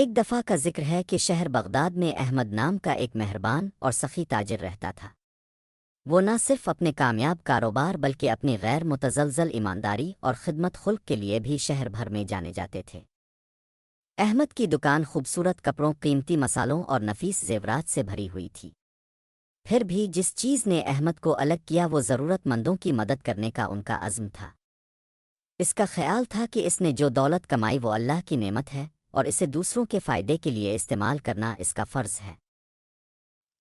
ایک دفعہ کا ذکر ہے کہ شہر بغداد میں احمد نام کا ایک مہربان اور سخی تاجر رہتا تھا۔ وہ نہ صرف اپنے کامیاب کاروبار بلکہ اپنی غیر متزلزل ایمانداری اور خدمت خلق کے لیے بھی شہر بھر میں جانے جاتے تھے۔ احمد کی دکان خوبصورت کپڑوں، قیمتی مصالوں اور نفیس زیورات سے بھری ہوئی تھی۔ پھر بھی جس چیز نے احمد کو الگ کیا وہ ضرورت مندوں کی مدد کرنے کا ان کا عزم تھا۔ اس کا خیال تھا کہ اس نے جو دولت کمائی وہ اللہ کی نعمت ہے اور اسے دوسروں کے فائدے کے لیے استعمال کرنا اس کا فرض ہے۔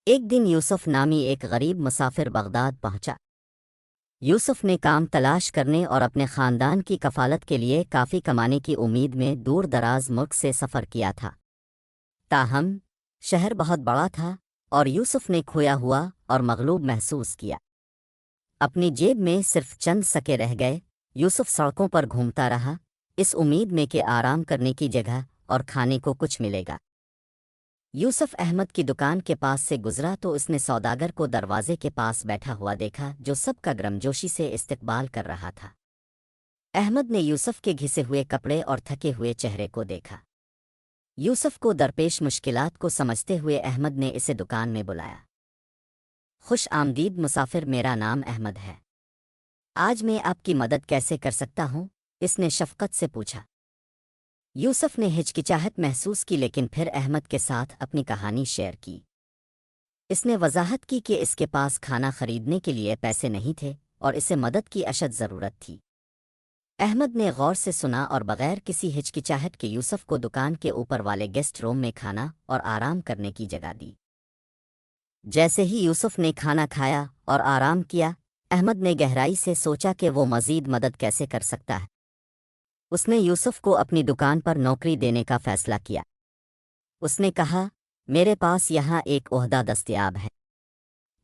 ایک دن یوسف نامی ایک غریب مسافر بغداد پہنچا۔ یوسف نے کام تلاش کرنے اور اپنے خاندان کی کفالت کے لیے کافی کمانے کی امید میں دور دراز ملک سے سفر کیا تھا۔ تاہم شہر بہت بڑا تھا اور یوسف نے کھویا ہوا اور مغلوب محسوس کیا۔ اپنی جیب میں صرف چند سکے رہ گئے۔ یوسف سڑکوں پر گھومتا رہا، اس امید میں کہ آرام کرنے کی جگہ اور کھانے کو کچھ ملے گا۔ یوسف احمد کی دکان کے پاس سے گزرا تو اس نے سوداگر کو دروازے کے پاس بیٹھا ہوا دیکھا جو سب کا گرمجوشی سے استقبال کر رہا تھا۔ احمد نے یوسف کے گھسے ہوئے کپڑے اور تھکے ہوئے چہرے کو دیکھا۔ یوسف کو درپیش مشکلات کو سمجھتے ہوئے احمد نے اسے دکان میں بلایا۔ خوش آمدید مسافر، میرا نام احمد ہے۔ آج میں آپ کی مدد کیسے کر سکتا ہوں؟ اس نے شفقت سے پوچھا۔ یوسف نے ہچکچاہٹ محسوس کی لیکن پھر احمد کے ساتھ اپنی کہانی شیئر کی۔ اس نے وضاحت کی کہ اس کے پاس کھانا خریدنے کے لیے پیسے نہیں تھے اور اسے مدد کی اشد ضرورت تھی۔ احمد نے غور سے سنا اور بغیر کسی ہچکچاہٹ کے یوسف کو دکان کے اوپر والے گیسٹ روم میں کھانا اور آرام کرنے کی جگہ دی۔ جیسے ہی یوسف نے کھانا کھایا اور آرام کیا، احمد نے گہرائی سے سوچا کہ وہ مزید مدد کیسے کر سکتا ہے۔ اس نے یوسف کو اپنی دکان پر نوکری دینے کا فیصلہ کیا۔ اس نے کہا، میرے پاس یہاں ایک عہدہ دستیاب ہے۔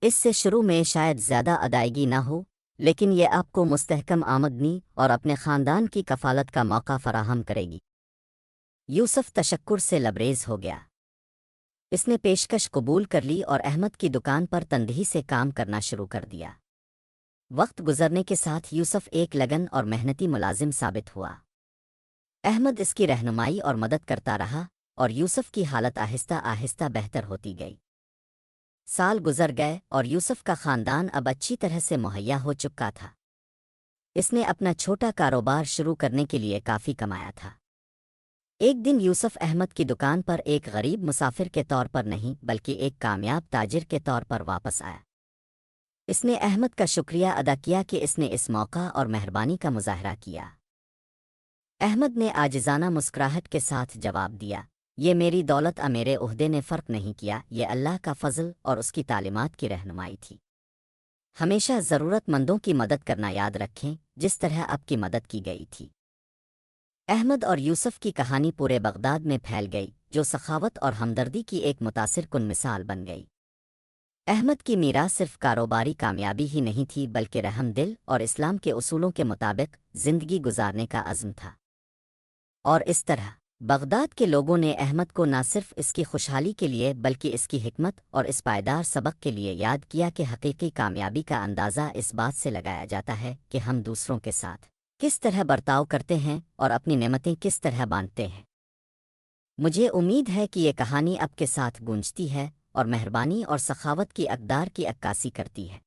اس سے شروع میں شاید زیادہ ادائیگی نہ ہو، لیکن یہ آپ کو مستحکم آمدنی اور اپنے خاندان کی کفالت کا موقع فراہم کرے گی۔ یوسف تشکر سے لبریز ہو گیا۔ اس نے پیشکش قبول کر لی اور احمد کی دکان پر تندہی سے کام کرنا شروع کر دیا۔ وقت گزرنے کے ساتھ یوسف ایک لگن اور محنتی ملازم ثابت ہوا۔ احمد اس کی رہنمائی اور مدد کرتا رہا اور یوسف کی حالت آہستہ آہستہ بہتر ہوتی گئی۔ سال گزر گئے اور یوسف کا خاندان اب اچھی طرح سے مہیا ہو چکا تھا۔ اس نے اپنا چھوٹا کاروبار شروع کرنے کے لیے کافی کمایا تھا۔ ایک دن یوسف احمد کی دکان پر ایک غریب مسافر کے طور پر نہیں بلکہ ایک کامیاب تاجر کے طور پر واپس آیا۔ اس نے احمد کا شکریہ ادا کیا کہ اس نے اس موقع اور مہربانی کا مظاہرہ کیا۔ احمد نے عاجزانہ مسکراہٹ کے ساتھ جواب دیا، یہ میری دولت میرے عہدے نے فرق نہیں کیا، یہ اللہ کا فضل اور اس کی تعلیمات کی رہنمائی تھی۔ ہمیشہ ضرورت مندوں کی مدد کرنا یاد رکھیں جس طرح آپ کی مدد کی گئی تھی۔ احمد اور یوسف کی کہانی پورے بغداد میں پھیل گئی جو سخاوت اور ہمدردی کی ایک متاثر کن مثال بن گئی۔ احمد کی میراث صرف کاروباری کامیابی ہی نہیں تھی بلکہ رحم دل اور اسلام کے اصولوں کے مطابق زندگی گزارنے کا عزم تھا۔ اور اس طرح بغداد کے لوگوں نے احمد کو نہ صرف اس کی خوشحالی کے لیے بلکہ اس کی حکمت اور اس پائیدار سبق کے لیے یاد کیا کہ حقیقی کامیابی کا اندازہ اس بات سے لگایا جاتا ہے کہ ہم دوسروں کے ساتھ کس طرح برتاؤ کرتے ہیں اور اپنی نعمتیں کس طرح بانٹتے ہیں۔ مجھے امید ہے کہ یہ کہانی آپ کے ساتھ گونجتی ہے اور مہربانی اور سخاوت کی اقدار کی عکاسی کرتی ہے۔